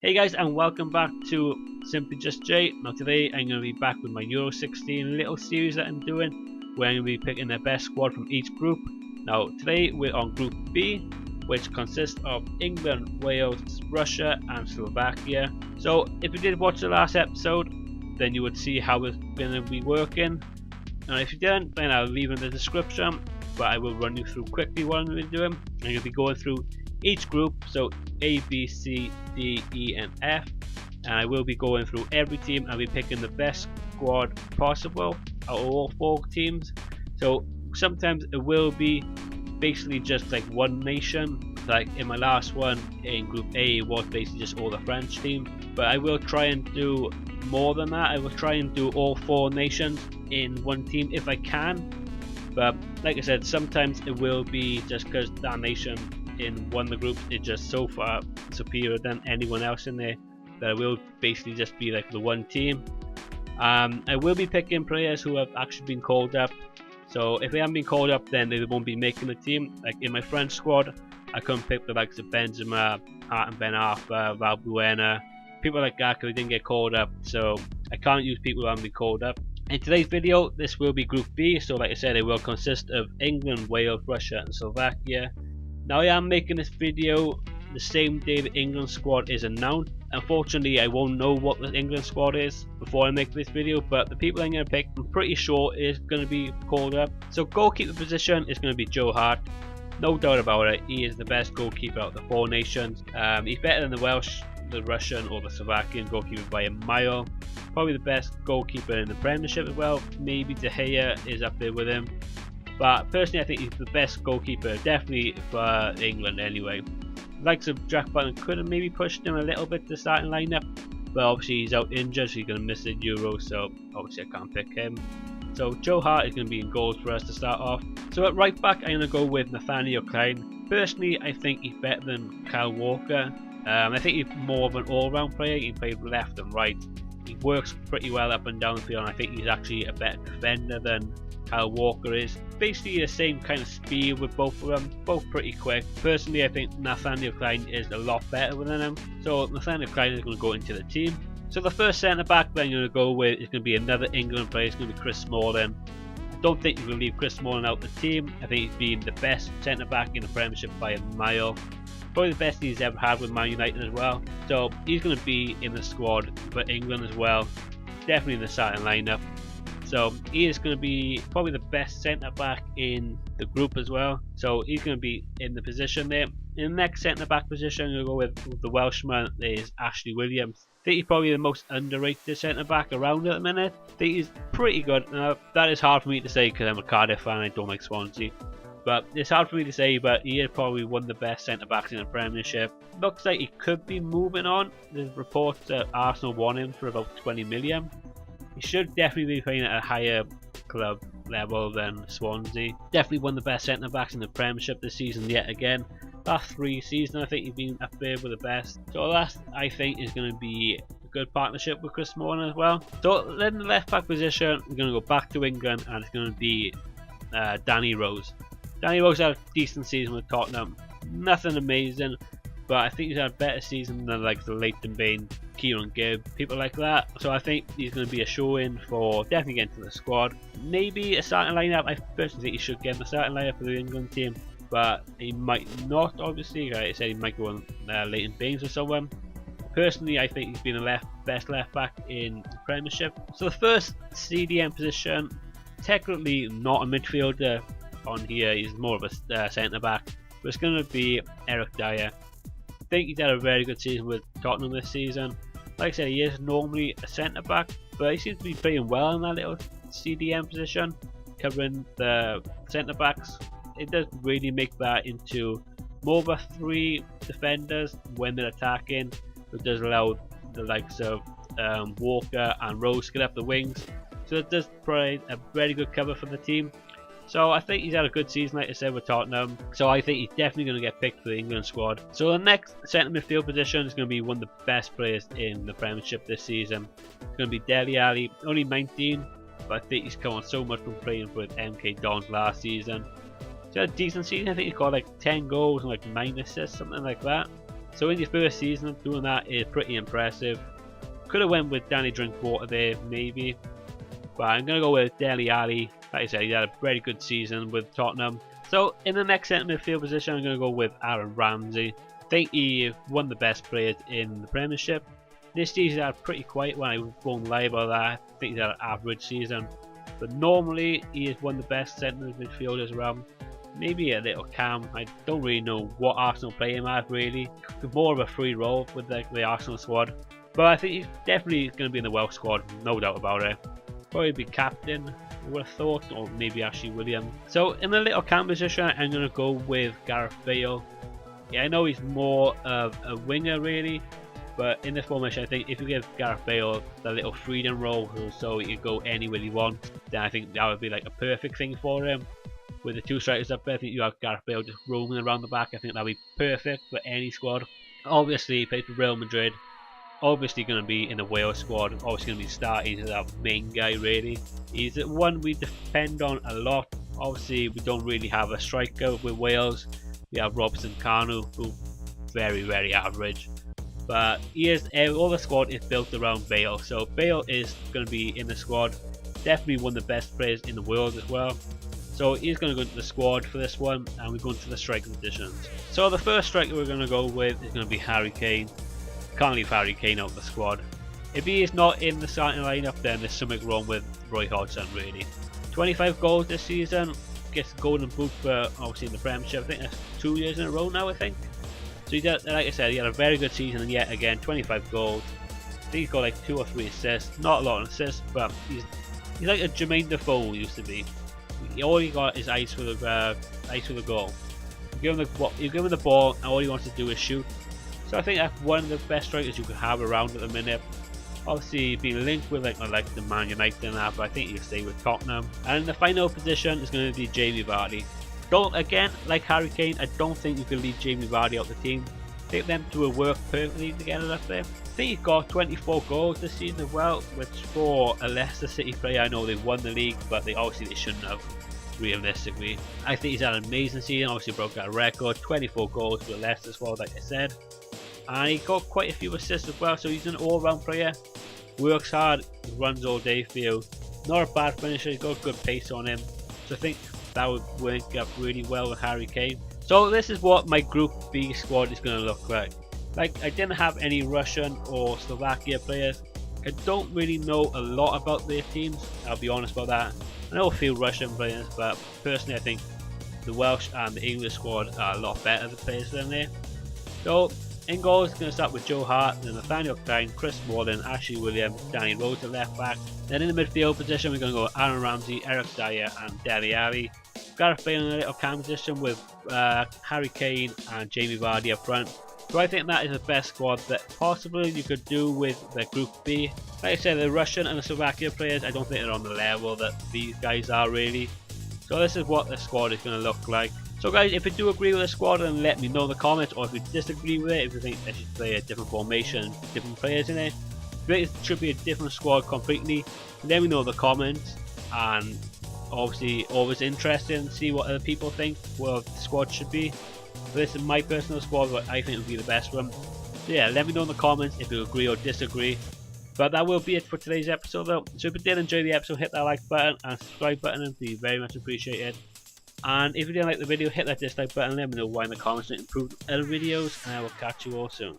Hey guys, and welcome back to Simply Just Jay. Now today I'm going to be back with my Euro 16 little series that I'm doing, where I'm going to be picking the best squad from each group. Now today we're on Group B, which consists of England, Wales, Russia and Slovakia. So if you did watch the last episode, then you would see how it's going to be working. Now if you didn't, then I'll leave in the description, but I will run you through quickly what I'm going to be doing. I'm going to be going through each group, so A, B, C, D, E and F, and I will be going through every team. I'll be picking the best squad possible out of all four teams. So sometimes it will be basically just like one nation, like in my last one in Group A it was basically just all the French team, but I will try and do more than that. I will try and do all four nations in one team if I can, but like I said, sometimes it will be just because that nation in one of the groups is just so far superior than anyone else in there that it will basically just be like the one team. I will be picking players who have actually been called up, so if they haven't been called up then they won't be making the team. Like in my French squad I couldn't pick the likes of Benzema, Hart and Ben Arfa, Valbuena, people like that because they didn't get called up, so I can't use people who haven't been called up. In today's video this will be Group B, so like I said it will consist of England, Wales, Russia and Slovakia. Now I am making this video the same day the England squad is announced. Unfortunately I won't know what the England squad is before I make this video, but the people I'm going to pick I'm pretty sure is going to be called up. So goalkeeper position is going to be Joe Hart, no doubt about it. He is the best goalkeeper out of the four nations. He's better than the Welsh, the Russian or the Slovakian goalkeeper by a mile. Probably the best goalkeeper in the Premiership as well. Maybe De Gea is up there with him. But personally I think he's the best goalkeeper, definitely for England anyway. The likes of Jack Button could have maybe pushed him a little bit to starting lineup, but obviously he's out injured so he's going to miss the Euro, so obviously I can't pick him. So Joe Hart is going to be in goals for us to start off. So at right back I'm going to go with Nathaniel Klein. Personally I think he's better than Kyle Walker. I think he's more of an all-round player. He plays left and right. He works pretty well up and down the field, and I think he's actually a better defender than Kyle Walker is. Basically the same kind of speed with both of them, both pretty quick. Personally I think Nathaniel Klein is a lot better than him, so Nathaniel Klein is going to go into the team. So the first centre back that I'm going to go with is going to be another England player. It's going to be Chris Smalling. I don't think you can leave Chris Smalling out of the team. I think he's been the best centre back in the Premiership by a mile. Probably the best he's ever had with Man United as well. So he's going to be in the squad for England as well. Definitely in the starting lineup. So he is going to be probably the best centre back in the group as well. So he's going to be in the position there. In the next centre back position I'm going to go with the Welshman is Ashley Williams. I think he's probably the most underrated centre back around at the minute. I think he's pretty good. Now that is hard for me to say because I'm a Cardiff fan, I don't like Swansea. But it's hard for me to say, but he is probably one of the best centre backs in the Premiership. Looks like he could be moving on. There's reports that Arsenal want him for about 20 million. He should definitely be playing at a higher club level than Swansea. Definitely one of the best centre backs in the Premiership this season yet again. Last 3 seasons I think he's been up there with the best. So that I think is going to be a good partnership with Chris Smalling as well. So then the left back position we're going to go back to England, and it's going to be Danny Rose. Danny Rose had a decent season with Tottenham. Nothing amazing, but I think he's had a better season than like the Leighton Baines, Kieran Gibb, people like that. So I think he's going to be a show-in for definitely getting to the squad. Maybe a starting lineup. I personally think he should get in the starting lineup for the England team, but he might not. Obviously, like I said, he might go on Leighton Baines or someone. Personally, I think he's been the best left back in the Premiership. So the first CDM position, technically not a midfielder. On here he's more of a centre back, but it's going to be Eric Dyer. I think he's had a very good season with Tottenham this season. Like I said, he is normally a centre back, but he seems to be playing well in that little CDM position, covering the centre backs. It does really make that into more of a 3 defenders when they're attacking. It does allow the likes of Walker and Rose to get up the wings, so it does provide a very good cover for the team. So I think he's had a good season, like I said, with Tottenham. So I think he's definitely going to get picked for the England squad. So the next centre midfield position is going to be one of the best players in the Premiership this season. It's going to be Dele Alli, only 19, but I think he's come on so much from playing with MK Dons last season. He's had a decent season. I think he's got like 10 goals and like 9 assists, something like that. So in your first season, doing that is pretty impressive. Could have went with Danny Drinkwater there, maybe. But I'm going to go with Dele Alli. Like I said, he had a very good season with Tottenham. So in the next centre midfield position, I'm going to go with Aaron Ramsey. I think he won the best players in the Premiership. This season he had pretty quiet when I won't lie about that. I think he's had an average season. But normally he is one of the best centre midfielders around. Maybe a little Cam. I don't really know what Arsenal play him at really. More of a free role with the Arsenal squad. But I think he's definitely going to be in the Welsh squad, no doubt about it. Probably be captain, I would have thought, or maybe Ashley Williams. So in the little Cam position, I'm going to go with Gareth Bale. Yeah, I know he's more of a winger really, but in this formation I think if you give Gareth Bale the little freedom role so he can go anywhere he wants, then I think that would be like a perfect thing for him. With the two strikers up there, I think you have Gareth Bale just roaming around the back. I think that would be perfect for any squad. Obviously he plays for Real Madrid. Obviously going to be in the Wales squad, obviously going to be starting. He's our main guy really. He's the one we depend on a lot. Obviously we don't really have a striker with Wales. We have Robson Kanu, who very average. But all the squad is built around Bale, so Bale is going to be in the squad. Definitely one of the best players in the world as well. So he's going to go into the squad for this one, and we're going to the striking positions. So the first striker we're going to go with is going to be Harry Kane. Can't leave Harry Kane out of the squad. If he is not in the starting lineup, then there's something wrong with Roy Hodgson really. 25 goals this season, gets the Golden Boot for obviously in the Premiership. I think that's 2 years in a row now I think. So he did, like I said, he had a very good season, and yet again 25 goals. I think he's got like 2 or 3 assists, not a lot of assists, but he's like a Jermaine Defoe used to be. All he got is ice for the goal. You give him the ball, and all he wants to do is shoot. So I think that's one of the best strikers you could have around at the minute. Obviously being linked with like the Man United and that, but I think he'll stay with Tottenham. And in the final position is going to be Jamie Vardy. Again, like Harry Kane, I don't think you can leave Jamie Vardy out the team. I think them two will work perfectly together up there. I think he's got 24 goals this season as well, which for a Leicester City player, I know they won the league, but they shouldn't have, realistically. I think he's had an amazing season, obviously broke that record, 24 goals for the Leicester squad, like I said. And he got quite a few assists as well, so he's an all-round player. Works hard, runs all day for you. Not a bad finisher, he's got good pace on him. So I think that would work up really well with Harry Kane. So this is what my Group B squad is going to look like. Like, I didn't have any Russian or Slovakia players. I don't really know a lot about their teams, I'll be honest about that. I know a few Russian players, but personally I think the Welsh and the English squad are a lot better players than they. So in goals, it's going to start with Joe Hart, then Nathaniel Klein, Chris Smalling, Ashley Williams, Danny Rose at left back. Then in the midfield position, we're going to go Aaron Ramsey, Eric Dyer, and Dele Alli. Gareth Bale in a little Cam position with Harry Kane and Jamie Vardy up front. So I think that is the best squad that possibly you could do with the Group B. Like I said, the Russian and the Slovakia players, I don't think they're on the level that these guys are really. So this is what the squad is going to look like. So guys, if you do agree with the squad, then let me know in the comments, or if you disagree with it, if you think they should play a different formation, different players in it, if you think it should be a different squad completely, let me know in the comments. And obviously always interested in see what other people think what the squad should be. This is my personal squad, what I think would be the best one. So yeah, let me know in the comments if you agree or disagree. But that will be it for today's episode though. So if you did enjoy the episode, hit that like button and subscribe button, and be very much appreciated. And if you didn't like the video, hit that dislike button, let me know why in the comments to improve other videos, and I will catch you all soon.